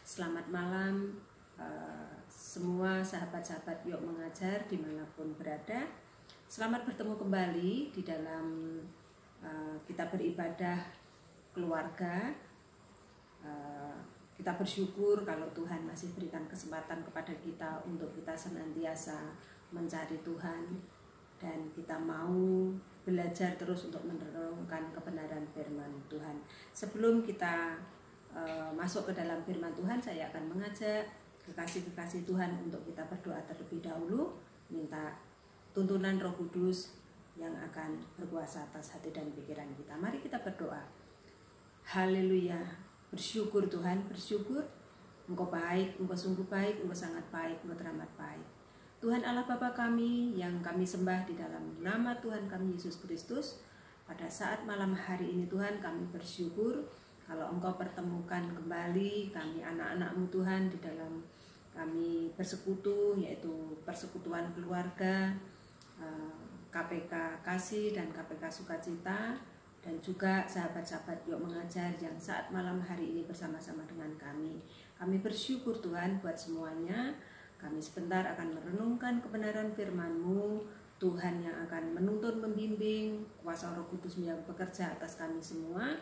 Selamat malam semua sahabat-sahabat Yuk Mengajar dimanapun berada. Selamat bertemu kembali di dalam kita beribadah keluarga. Kita bersyukur kalau Tuhan masih berikan kesempatan kepada kita untuk kita senantiasa mencari Tuhan, dan kita mau belajar terus untuk merenungkan kebenaran firman Tuhan. Sebelum kita masuk ke dalam firman Tuhan, saya akan mengajak kekasih-kekasih Tuhan untuk kita berdoa terlebih dahulu, minta tuntunan Roh Kudus yang akan berkuasa atas hati dan pikiran kita. Mari kita berdoa. Haleluya. Bersyukur Tuhan, bersyukur. Engkau baik, Engkau sungguh baik, Engkau sangat baik, Engkau teramat baik. Tuhan Allah Bapa kami yang kami sembah di dalam nama Tuhan kami Yesus Kristus, pada saat malam hari ini Tuhan kami bersyukur kalau Engkau pertemukan kembali kami anak-anak-Mu Tuhan di dalam kami bersekutu, yaitu persekutuan keluarga, KPK Kasih dan KPK Sukacita, dan juga sahabat-sahabat Yuk Mengajar yang saat malam hari ini bersama-sama dengan kami. Kami bersyukur Tuhan buat semuanya. Kami sebentar akan merenungkan kebenaran firman-Mu, Tuhan yang akan menuntun, membimbing, kuasa Roh Kudus yang bekerja atas kami semua.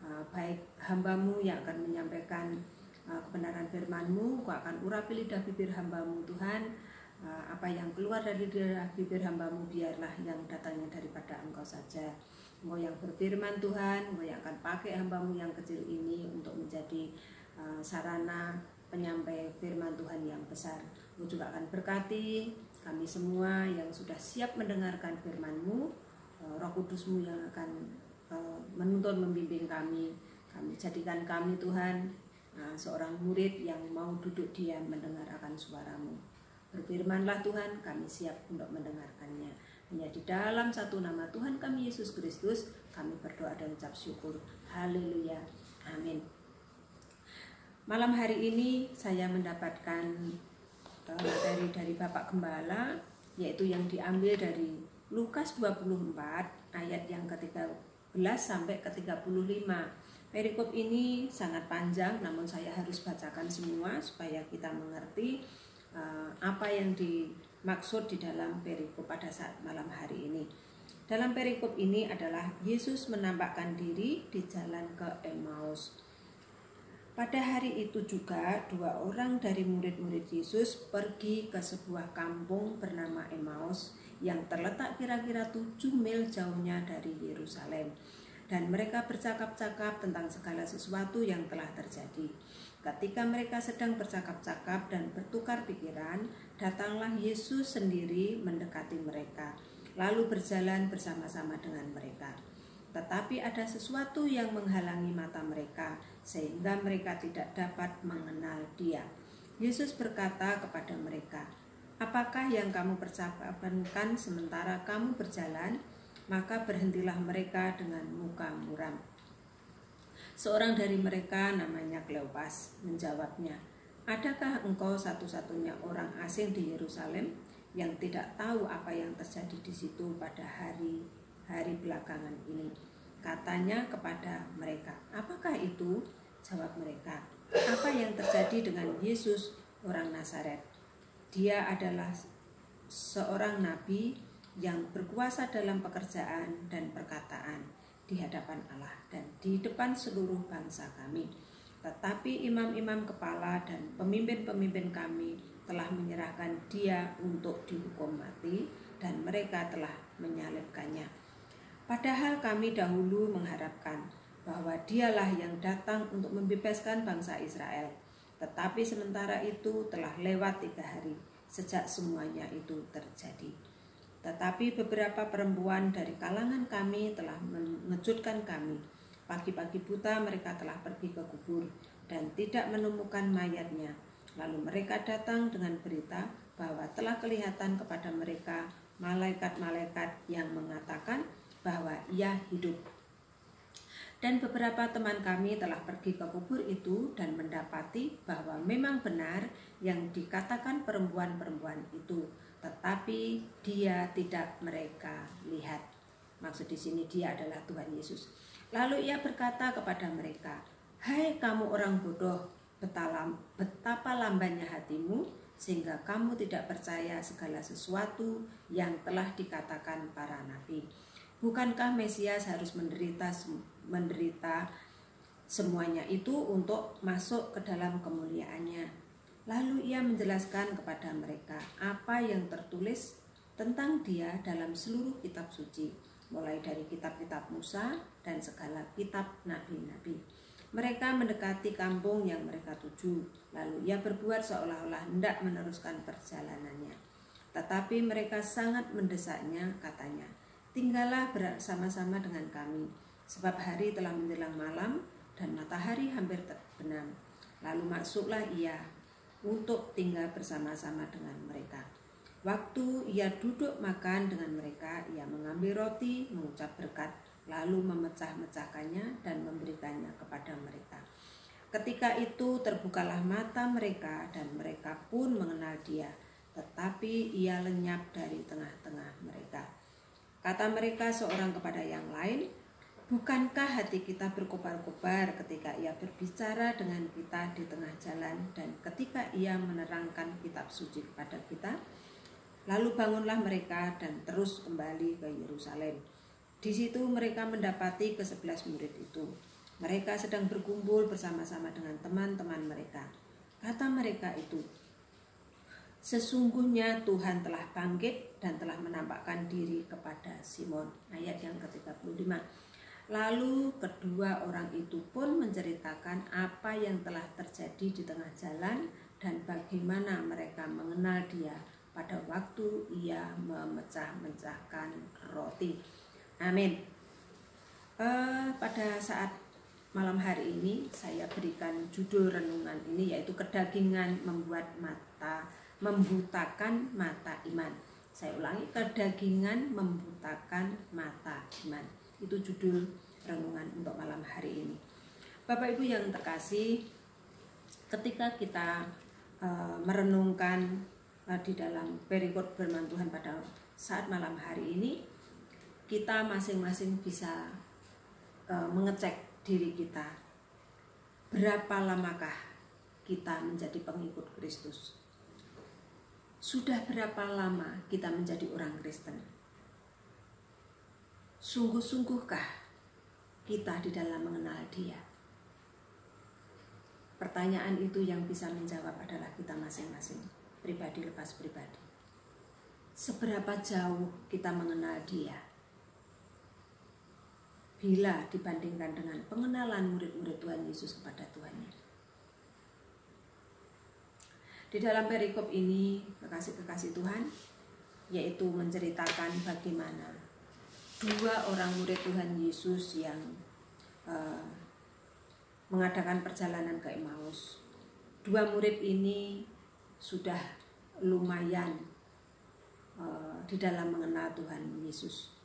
Baik hamba-Mu yang akan menyampaikan kebenaran firman-Mu, Kau akan urapi lidah bibir hamba-Mu Tuhan. Apa yang keluar dari lidah bibir hamba-Mu biarlah yang datangnya daripada Engkau saja. Engkau yang berfirman Tuhan, Engkau yang akan pakai hamba-Mu yang kecil ini untuk menjadi sarana penyampai firman Tuhan yang besar. Engkau juga akan berkati kami semua yang sudah siap mendengarkan firman-Mu. Roh Kudus-Mu yang akan menuntun, membimbing kami. Jadikan kami Tuhan seorang murid yang mau duduk diam mendengar akan suara-Mu. Berfirmanlah Tuhan, kami siap untuk mendengarkannya. Hanya di dalam satu nama Tuhan kami Yesus Kristus kami berdoa dan ucap syukur. Haleluya. Amin. Malam hari ini saya mendapatkan materi dari Bapak Gembala, yaitu yang diambil dari Lukas 24 ayat yang ke-13 sampai ke-35. Perikop ini sangat panjang, namun saya harus bacakan semua supaya kita mengerti apa yang dimaksud di dalam perikop pada saat malam hari ini. Dalam perikop ini adalah Yesus menampakkan diri di jalan ke Emmaus. Pada hari itu juga 2 orang dari murid-murid Yesus pergi ke sebuah kampung bernama Emmaus yang terletak kira-kira 7 mil jauhnya dari Yerusalem. Dan mereka bercakap-cakap tentang segala sesuatu yang telah terjadi. Ketika mereka sedang bercakap-cakap dan bertukar pikiran, datanglah Yesus sendiri mendekati mereka, lalu berjalan bersama-sama dengan mereka. Tetapi ada sesuatu yang menghalangi mata mereka, sehingga mereka tidak dapat mengenal Dia. Yesus berkata kepada mereka, "Apakah yang kamu percakapkan sementara kamu berjalan?" Maka berhentilah mereka dengan muka muram. Seorang dari mereka namanya Kleopas menjawabnya, "Adakah engkau satu-satunya orang asing di Yerusalem yang tidak tahu apa yang terjadi di situ pada hari-hari belakangan ini?" Katanya kepada mereka, "Apakah itu?" Jawab mereka, "Apa yang terjadi dengan Yesus orang Nazaret? Dia adalah seorang nabi yang berkuasa dalam pekerjaan dan perkataan di hadapan Allah dan di depan seluruh bangsa kami. Tetapi imam-imam kepala dan pemimpin-pemimpin kami telah menyerahkan Dia untuk dihukum mati, dan mereka telah menyalibkannya. Padahal kami dahulu mengharapkan bahwa Dialah yang datang untuk membebaskan bangsa Israel. Tetapi sementara itu telah lewat 3 hari sejak semuanya itu terjadi. Tetapi beberapa perempuan dari kalangan kami telah mengejutkan kami. Pagi-pagi buta mereka telah pergi ke kubur dan tidak menemukan mayatnya. Lalu mereka datang dengan berita bahwa telah kelihatan kepada mereka malaikat-malaikat yang mengatakan bahwa Ia hidup. Dan beberapa teman kami telah pergi ke kubur itu dan mendapati bahwa memang benar yang dikatakan perempuan-perempuan itu, tetapi Dia tidak mereka lihat. Maksud di sini Dia adalah Tuhan Yesus. Lalu Ia berkata kepada mereka, "Hai kamu orang bodoh, betapa lambannya hatimu sehingga kamu tidak percaya segala sesuatu yang telah dikatakan para nabi. Bukankah Mesias harus menderita semuanya itu untuk masuk ke dalam kemuliaannya? Lalu ia menjelaskan kepada mereka apa yang tertulis tentang dia dalam seluruh kitab suci, mulai dari kitab-kitab Musa dan segala kitab nabi-nabi. Mereka mendekati kampung yang mereka tuju, lalu ia berbuat seolah-olah hendak meneruskan perjalanannya. Tetapi mereka sangat mendesaknya, katanya, "Tinggallah bersama-sama dengan kami, sebab hari telah menjelang malam dan matahari hampir terbenam." Lalu masuklah ia untuk tinggal bersama-sama dengan mereka. Waktu ia duduk makan dengan mereka, ia mengambil roti, mengucap berkat, lalu memecah-mecahkannya dan memberikannya kepada mereka. Ketika itu terbukalah mata mereka dan mereka pun mengenal dia, tetapi ia lenyap dari tengah-tengah mereka. Kata mereka seorang kepada yang lain, "Bukankah hati kita berkobar-kobar ketika ia berbicara dengan kita di tengah jalan dan ketika ia menerangkan kitab suci kepada kita?" Lalu bangunlah mereka dan terus kembali ke Yerusalem. Di situ mereka mendapati ke-11 murid itu. Mereka sedang berkumpul bersama-sama dengan teman-teman mereka. Kata mereka itu, "Sesungguhnya Tuhan telah bangkit dan telah menampakkan diri kepada Simon." Ayat yang ke-35. Lalu kedua orang itu pun menceritakan apa yang telah terjadi di tengah jalan dan bagaimana mereka mengenal dia pada waktu ia memecah-mecahkan roti. Amin. Pada saat malam hari ini saya berikan judul renungan ini, yaitu kedagingan membutakan mata iman. Saya ulangi, kedagingan membutakan mata iman. Itu judul renungan untuk malam hari ini. Bapak Ibu yang terkasih, ketika kita merenungkan di dalam perikop firman Tuhan pada saat malam hari ini, kita masing-masing bisa mengecek diri kita. Berapa lamakah kita menjadi pengikut Kristus? Sudah berapa lama kita menjadi orang Kristen? Sungguh-sungguhkah kita di dalam mengenal Dia? Pertanyaan itu yang bisa menjawab adalah kita masing-masing, pribadi lepas pribadi. Seberapa jauh kita mengenal Dia? Bila dibandingkan dengan pengenalan murid-murid Tuhan Yesus kepada Tuhannya. Di dalam perikop ini, kekasih-kekasih Tuhan, yaitu menceritakan bagaimana dua orang murid Tuhan Yesus yang mengadakan perjalanan ke Emmaus. Dua murid ini sudah lumayan di dalam mengenal Tuhan Yesus.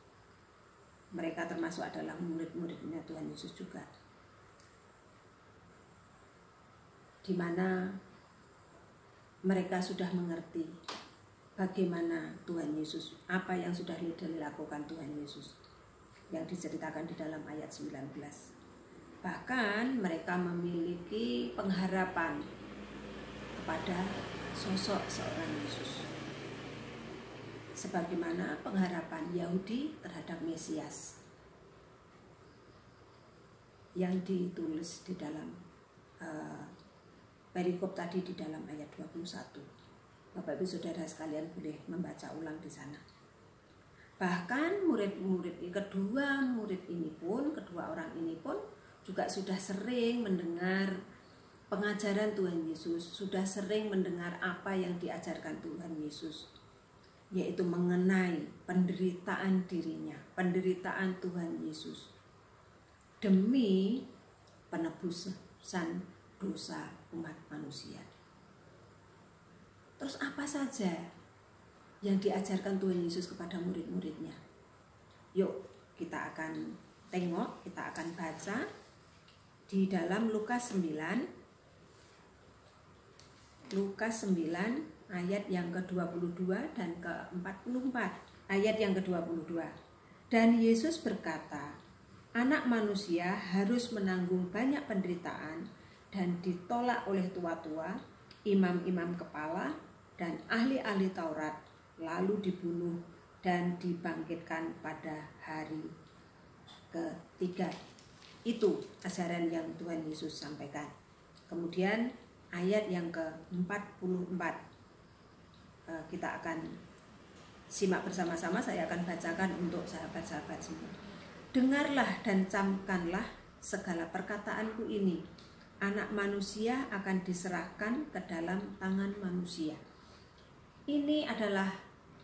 Mereka termasuk adalah murid-muridnya Tuhan Yesus juga, di mana mereka sudah mengerti bagaimana Tuhan Yesus, apa yang sudah dilakukan Tuhan Yesus, yang diceritakan di dalam ayat 19. Bahkan mereka memiliki pengharapan kepada sosok seorang Yesus, sebagaimana pengharapan Yahudi terhadap Mesias yang ditulis di dalam perikop tadi di dalam ayat 21. Bapak Ibu Saudara sekalian boleh membaca ulang di sana. Bahkan kedua orang ini pun juga sudah sering mendengar pengajaran Tuhan Yesus, sudah sering mendengar apa yang diajarkan Tuhan Yesus, yaitu mengenai penderitaan dirinya, penderitaan Tuhan Yesus demi penebusan dosa umat manusia. Terus apa saja yang diajarkan Tuhan Yesus kepada murid-muridnya? Yuk kita akan tengok, kita akan baca di dalam Lukas 9 ayat yang ke-22 dan ke-44. Ayat yang ke-22. Dan Yesus berkata, "Anak manusia harus menanggung banyak penderitaan dan ditolak oleh tua-tua, imam-imam kepala, dan ahli-ahli Taurat, lalu dibunuh dan dibangkitkan pada hari ketiga. Itu ajaran yang Tuhan Yesus sampaikan. Kemudian ayat yang ke-44 kita akan simak bersama-sama. Saya akan bacakan untuk sahabat-sahabat semua. Dengarlah dan camkanlah segala perkataanku ini. Anak manusia akan diserahkan ke dalam tangan manusia. Ini adalah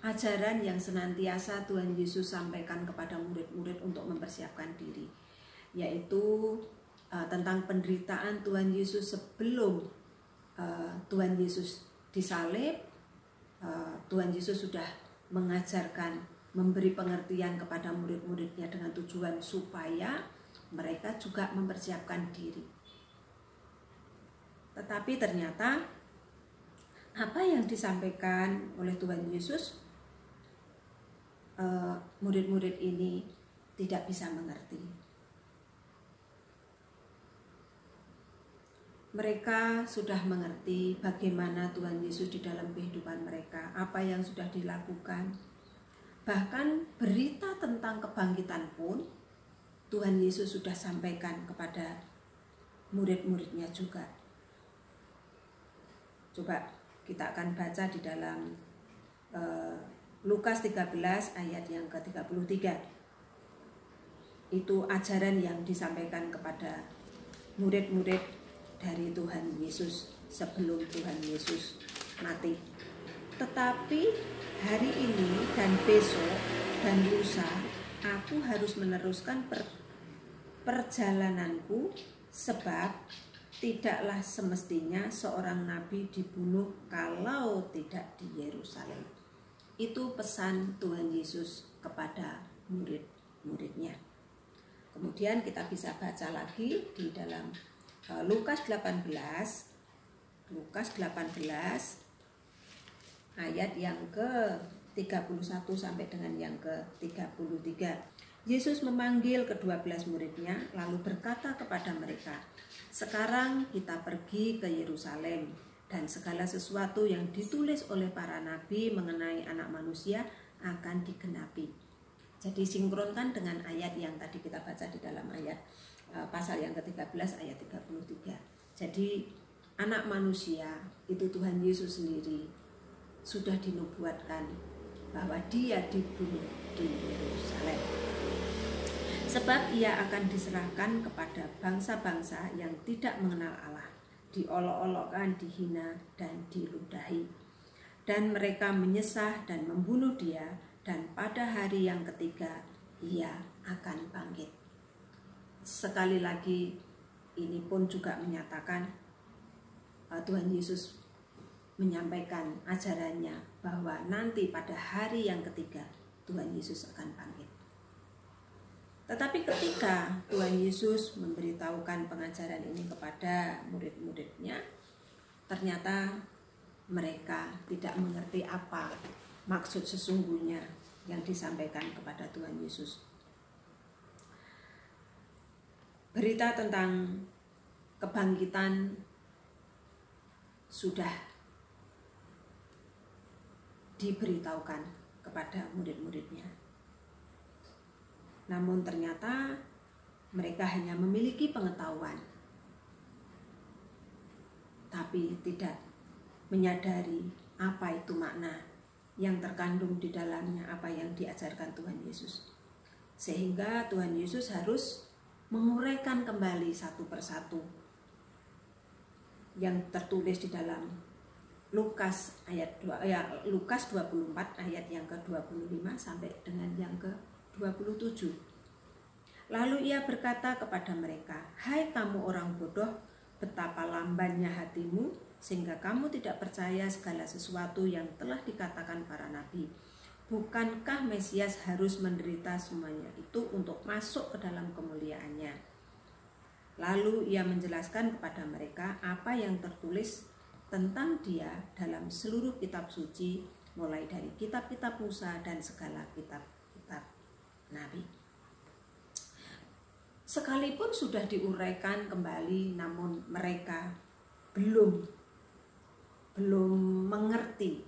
ajaran yang senantiasa Tuhan Yesus sampaikan kepada murid-murid untuk mempersiapkan diri, yaitu tentang penderitaan Tuhan Yesus sebelum Tuhan Yesus disalib. Tuhan Yesus sudah mengajarkan, memberi pengertian kepada murid-muridnya dengan tujuan supaya mereka juga mempersiapkan diri. Tetapi ternyata apa yang disampaikan oleh Tuhan Yesus, murid-murid ini tidak bisa mengerti. Mereka sudah mengerti bagaimana Tuhan Yesus di dalam kehidupan mereka, apa yang sudah dilakukan. Bahkan berita tentang kebangkitan pun Tuhan Yesus sudah sampaikan kepada murid-muridnya juga. Coba kita akan baca di dalam Lukas 13 ayat yang ke-33. Itu ajaran yang disampaikan kepada murid-murid dari Tuhan Yesus sebelum Tuhan Yesus mati. Tetapi hari ini dan besok dan lusa aku harus meneruskan perjalananku, sebab tidaklah semestinya seorang nabi dibunuh kalau tidak di Yerusalem. Itu pesan Tuhan Yesus kepada murid-muridnya. Kemudian kita bisa baca lagi di dalam Lukas 18 ayat yang ke-31 sampai dengan yang ke-33. Yesus memanggil ke-12 muridnya lalu berkata kepada mereka, "Sekarang kita pergi ke Yerusalem, dan segala sesuatu yang ditulis oleh para nabi mengenai Anak Manusia akan digenapi." Jadi sinkronkan dengan ayat yang tadi kita baca di dalam ayat pasal yang ke-13 ayat 33. Jadi Anak Manusia itu Tuhan Yesus sendiri sudah dinubuatkan bahwa dia dibunuh di Yerusalem. Sebab ia akan diserahkan kepada bangsa-bangsa yang tidak mengenal Allah, diolok-olokkan, dihina, dan diludahi. Dan mereka menyesah dan membunuh dia, dan pada hari yang ketiga ia akan bangkit. Sekali lagi, ini pun juga menyatakan Tuhan Yesus menyampaikan ajarannya bahwa nanti pada hari yang ketiga Tuhan Yesus akan bangkit. Tetapi ketika Tuhan Yesus memberitahukan pengajaran ini kepada murid-muridnya, ternyata mereka tidak mengerti apa maksud sesungguhnya yang disampaikan kepada Tuhan Yesus. Berita tentang kebangkitan sudah diberitahukan kepada murid-muridnya. Namun ternyata mereka hanya memiliki pengetahuan, tapi tidak menyadari apa itu makna yang terkandung di dalamnya, apa yang diajarkan Tuhan Yesus. Sehingga Tuhan Yesus harus menguraikan kembali satu persatu yang tertulis di dalam Lukas 24 ayat yang ke-25 sampai dengan yang ke-27. Lalu ia berkata kepada mereka, "Hai kamu orang bodoh, betapa lambannya hatimu sehingga kamu tidak percaya segala sesuatu yang telah dikatakan para nabi. Bukankah Mesias harus menderita semuanya itu untuk masuk ke dalam kemuliaannya?" Lalu ia menjelaskan kepada mereka apa yang tertulis tentang dia dalam seluruh kitab suci, mulai dari kitab-kitab Musa dan segala kitab-kitab nabi. Sekalipun sudah diuraikan kembali, namun mereka belum mengerti.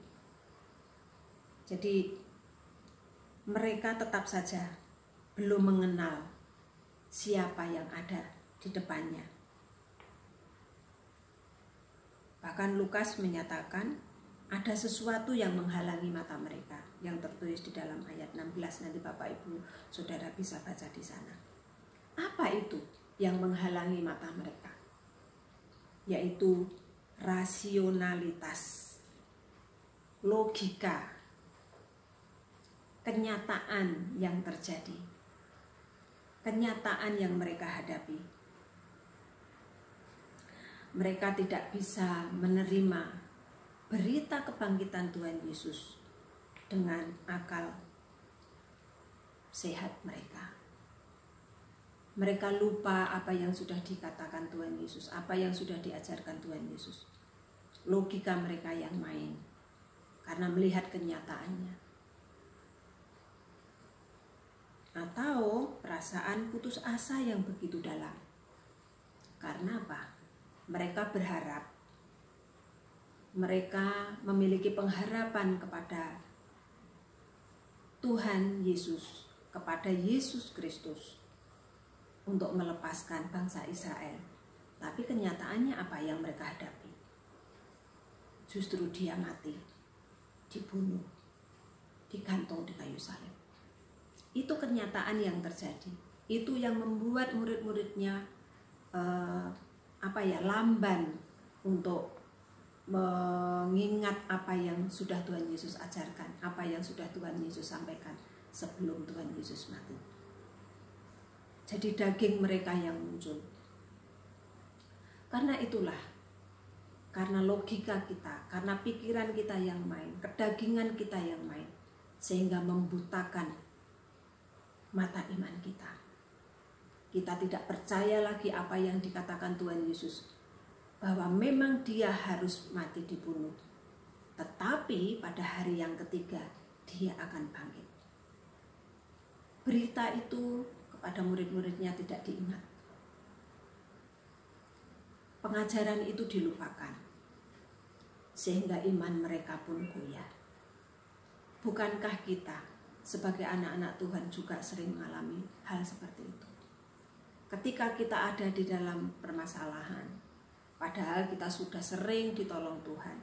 Jadi mereka tetap saja belum mengenal siapa yang ada di depannya. Bahkan Lukas menyatakan ada sesuatu yang menghalangi mata mereka, yang tertulis di dalam ayat 16. Nanti Bapak Ibu Saudara bisa baca di sana. Apa itu yang menghalangi mata mereka? Yaitu rasionalitas, logika, kenyataan yang terjadi, kenyataan yang mereka hadapi. Mereka tidak bisa menerima berita kebangkitan Tuhan Yesus dengan akal sehat mereka. Mereka lupa apa yang sudah dikatakan Tuhan Yesus, apa yang sudah diajarkan Tuhan Yesus. Logika mereka yang main karena melihat kenyataannya. Atau perasaan putus asa yang begitu dalam. Karena apa? Mereka berharap, mereka memiliki pengharapan kepada Tuhan Yesus, kepada Yesus Kristus untuk melepaskan bangsa Israel. Tapi kenyataannya apa yang mereka hadapi? Justru dia mati, dibunuh, digantung di kayu salib. Itu kenyataan yang terjadi. Itu yang membuat murid-muridnya lamban untuk mengingat apa yang sudah Tuhan Yesus ajarkan, apa yang sudah Tuhan Yesus sampaikan sebelum Tuhan Yesus mati. Jadi daging mereka yang muncul. Karena itulah, karena logika kita, karena pikiran kita yang main, kedagingan kita yang main, sehingga membutakan mata iman kita. Kita tidak percaya lagi apa yang dikatakan Tuhan Yesus, bahwa memang dia harus mati dibunuh, tetapi pada hari yang ketiga dia akan bangkit. Berita itu kepada murid-muridnya tidak diingat. Pengajaran itu dilupakan, sehingga iman mereka pun goyah. Bukankah kita sebagai anak-anak Tuhan juga sering mengalami hal seperti itu? Ketika kita ada di dalam permasalahan, padahal kita sudah sering ditolong Tuhan,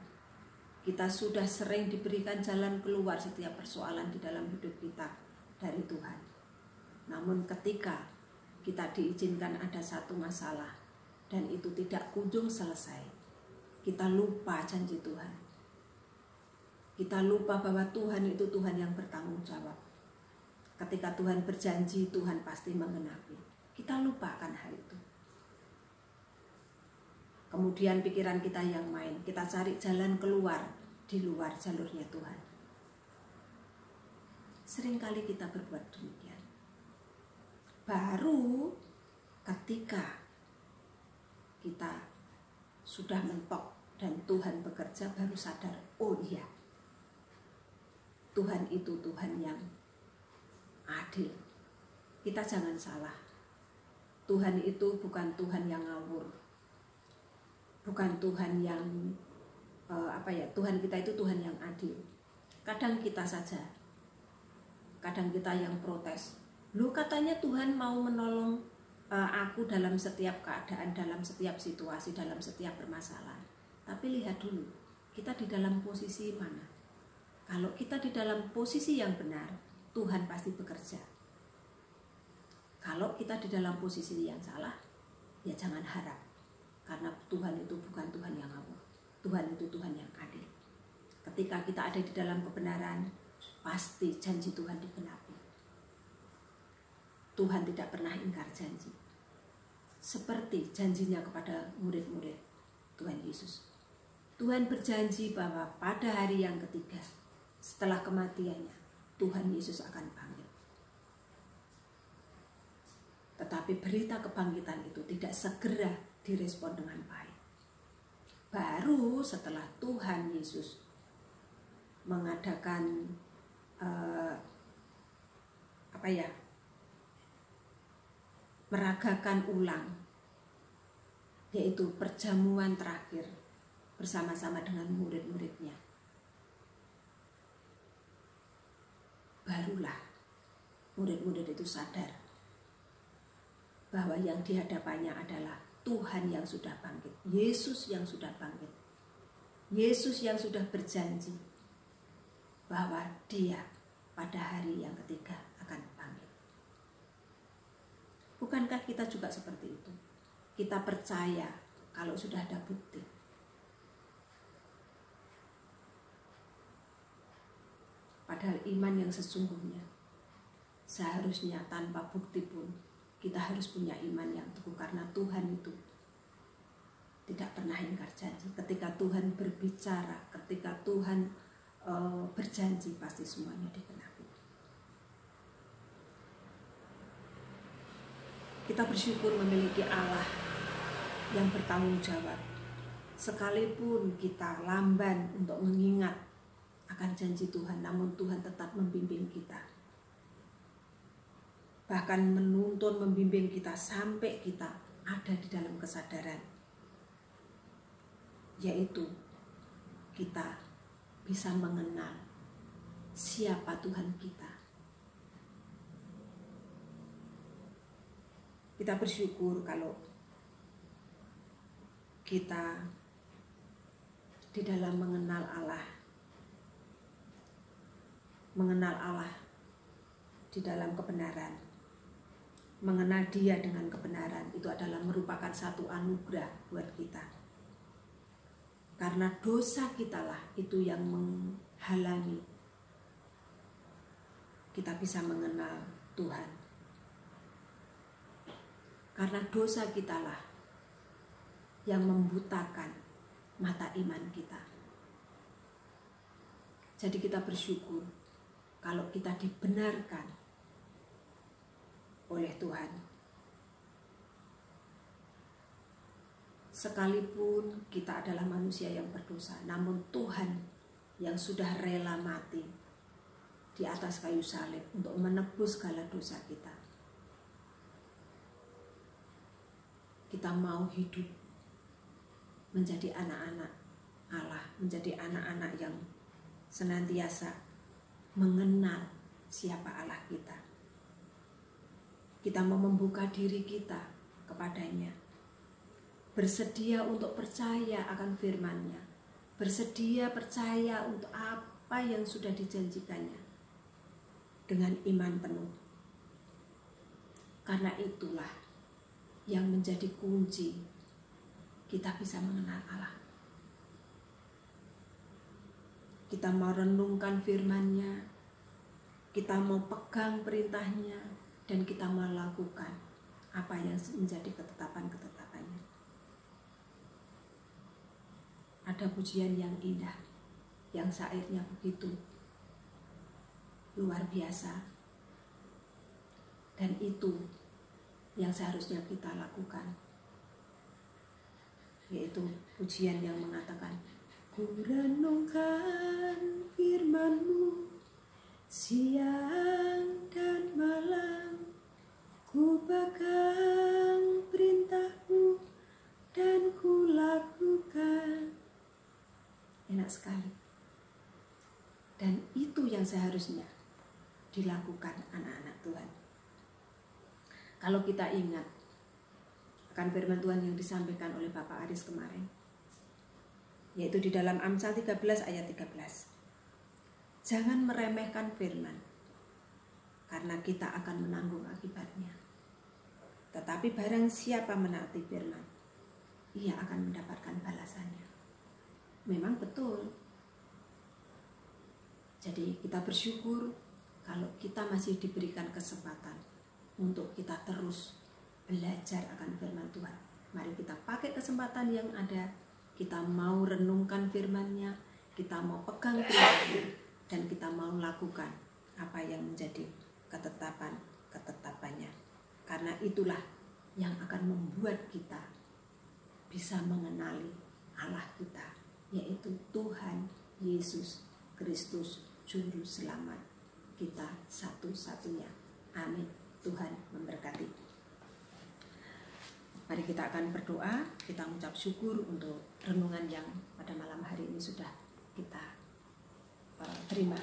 kita sudah sering diberikan jalan keluar setiap persoalan di dalam hidup kita dari Tuhan. Namun ketika kita diizinkan ada satu masalah dan itu tidak kunjung selesai, kita lupa janji Tuhan. Kita lupa bahwa Tuhan itu Tuhan yang bertanggung jawab. Ketika Tuhan berjanji, Tuhan pasti menggenapi. Kita lupakan hal itu. Kemudian pikiran kita yang main, kita cari jalan keluar di luar jalurnya Tuhan. Seringkali kita berbuat demikian. Baru ketika kita sudah mentok dan Tuhan bekerja, baru sadar, oh iya, Tuhan itu Tuhan yang adil. Kita jangan salah. Tuhan itu bukan Tuhan yang ngawur. Bukan Tuhan yang Tuhan kita itu Tuhan yang adil. Kadang kita saja, kadang kita yang protes. Lu katanya Tuhan mau menolong aku dalam setiap keadaan, dalam setiap situasi, dalam setiap permasalahan. Tapi lihat dulu, kita di dalam posisi mana? Kalau kita di dalam posisi yang benar, Tuhan pasti bekerja. Kalau kita di dalam posisi yang salah, ya jangan harap. Karena Tuhan itu bukan Tuhan yang ngawur. Tuhan itu Tuhan yang adil. Ketika kita ada di dalam kebenaran, pasti janji Tuhan digenapi. Tuhan tidak pernah ingkar janji. Seperti janjinya kepada murid-murid Tuhan Yesus. Tuhan berjanji bahwa pada hari yang ketiga, setelah kematiannya, Tuhan Yesus akan bangkit. Tetapi berita kebangkitan itu tidak segera direspon dengan baik. Baru setelah Tuhan Yesus mengadakan meragakan ulang, yaitu perjamuan terakhir bersama-sama dengan murid-muridnya. Barulah murid-murid itu sadar bahwa yang di hadapannya adalah Tuhan yang sudah bangkit, Yesus yang sudah bangkit, Yesus yang sudah berjanji bahwa Dia pada hari yang ketiga akan bangkit. Bukankah kita juga seperti itu? Kita percaya kalau sudah ada bukti. Padahal iman yang sesungguhnya seharusnya tanpa bukti pun kita harus punya iman yang teguh, karena Tuhan itu tidak pernah ingkar janji. Ketika Tuhan berbicara, ketika Tuhan berjanji, pasti semuanya digenapi. Kita bersyukur memiliki Allah yang bertanggung jawab. Sekalipun kita lamban untuk mengingat akan janji Tuhan, namun Tuhan tetap membimbing kita. Bahkan menuntun, membimbing kita sampai kita ada di dalam kesadaran, yaitu kita bisa mengenal siapa Tuhan kita. Kita bersyukur kalau kita di dalam mengenal Allah di dalam kebenaran, mengenal Dia dengan kebenaran, itu adalah merupakan satu anugerah buat kita. Karena dosa kitalah itu yang menghalangi kita bisa mengenal Tuhan. Karena dosa kitalah yang membutakan mata iman kita. Jadi kita bersyukur kalau kita dibenarkan oleh Tuhan. Sekalipun kita adalah manusia yang berdosa, namun Tuhan yang sudah rela mati di atas kayu salib untuk menebus segala dosa kita. Kita mau hidup menjadi anak-anak Allah, menjadi anak-anak yang senantiasa mengenal siapa Allah kita. Kita mau membuka diri kita kepadanya, bersedia untuk percaya akan firman-Nya, bersedia percaya untuk apa yang sudah dijanjikannya dengan iman penuh. Karena itulah yang menjadi kunci kita bisa mengenal Allah. Kita mau renungkan firman-Nya, kita mau pegang perintah-Nya, dan kita mau lakukan apa yang menjadi ketetapan-ketetapannya. Ada pujian yang indah, yang syairnya begitu luar biasa, dan itu yang seharusnya kita lakukan, yaitu pujian yang mengatakan, ku renungkan firman-Mu siang dan malam, ku pegang perintah-Mu dan ku lakukan. Enak sekali. Dan itu yang seharusnya dilakukan anak-anak Tuhan. Kalau kita ingat akan firman Tuhan yang disampaikan oleh Bapak Aris kemarin, yaitu di dalam Amsal 13 ayat 13. Jangan meremehkan firman, karena kita akan menanggung akibatnya. Tetapi barang siapa menaati firman, ia akan mendapatkan balasannya. Memang betul. Jadi kita bersyukur kalau kita masih diberikan kesempatan untuk kita terus belajar akan firman Tuhan. Mari kita pakai kesempatan yang ada. Kita mau renungkan firman-Nya, kita mau pegang firman-Nya, dan kita mau lakukan apa yang menjadi ketetapan-ketetapannya. Karena itulah yang akan membuat kita bisa mengenali Allah kita, yaitu Tuhan Yesus Kristus, Juru Selamat kita satu-satunya. Amin. Tuhan memberkati. Mari kita akan berdoa, kita mengucap syukur untuk renungan yang pada malam hari ini sudah kita terima.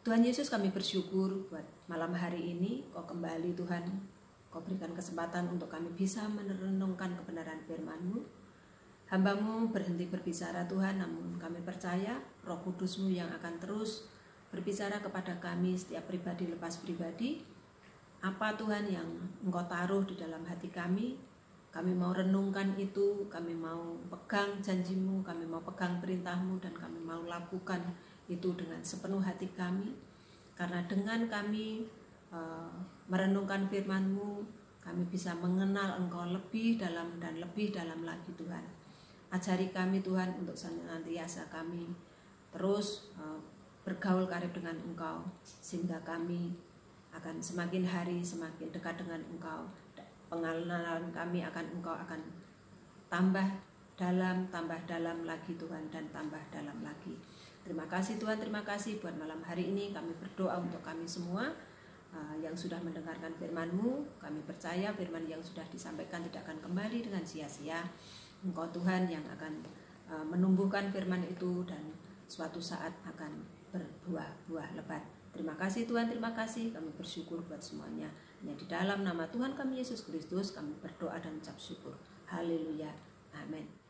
Tuhan Yesus, kami bersyukur buat malam hari ini. Kau kembali Tuhan, Kau berikan kesempatan untuk kami bisa merenungkan kebenaran firman-Mu. Hamba-Mu berhenti berbicara Tuhan, namun kami percaya Roh Kudus-Mu yang akan terus berbicara kepada kami setiap pribadi lepas pribadi. Apa Tuhan yang Engkau taruh di dalam hati kami mau renungkan itu, kami mau pegang janji-Mu, kami mau pegang perintah-Mu, dan kami mau lakukan itu dengan sepenuh hati kami. Karena dengan kami merenungkan firman-Mu, kami bisa mengenal Engkau lebih dalam dan lebih dalam lagi Tuhan. Ajari kami Tuhan untuk senantiasa kami terus bergaul karib dengan Engkau, sehingga kami akan semakin hari semakin dekat dengan Engkau. Pengenalan kami akan Engkau akan tambah dalam lagi Tuhan, dan tambah dalam lagi. Terima kasih Tuhan, terima kasih buat malam hari ini. Kami berdoa untuk kami semua yang sudah mendengarkan firman-Mu. Kami percaya firman yang sudah disampaikan tidak akan kembali dengan sia-sia. Engkau Tuhan yang akan menumbuhkan firman itu dan suatu saat akan berbuah-buah lebat. Terima kasih Tuhan, terima kasih. Kami bersyukur buat semuanya. Hanya di dalam nama Tuhan kami Yesus Kristus kami berdoa dan ucap syukur. Haleluya. Amin.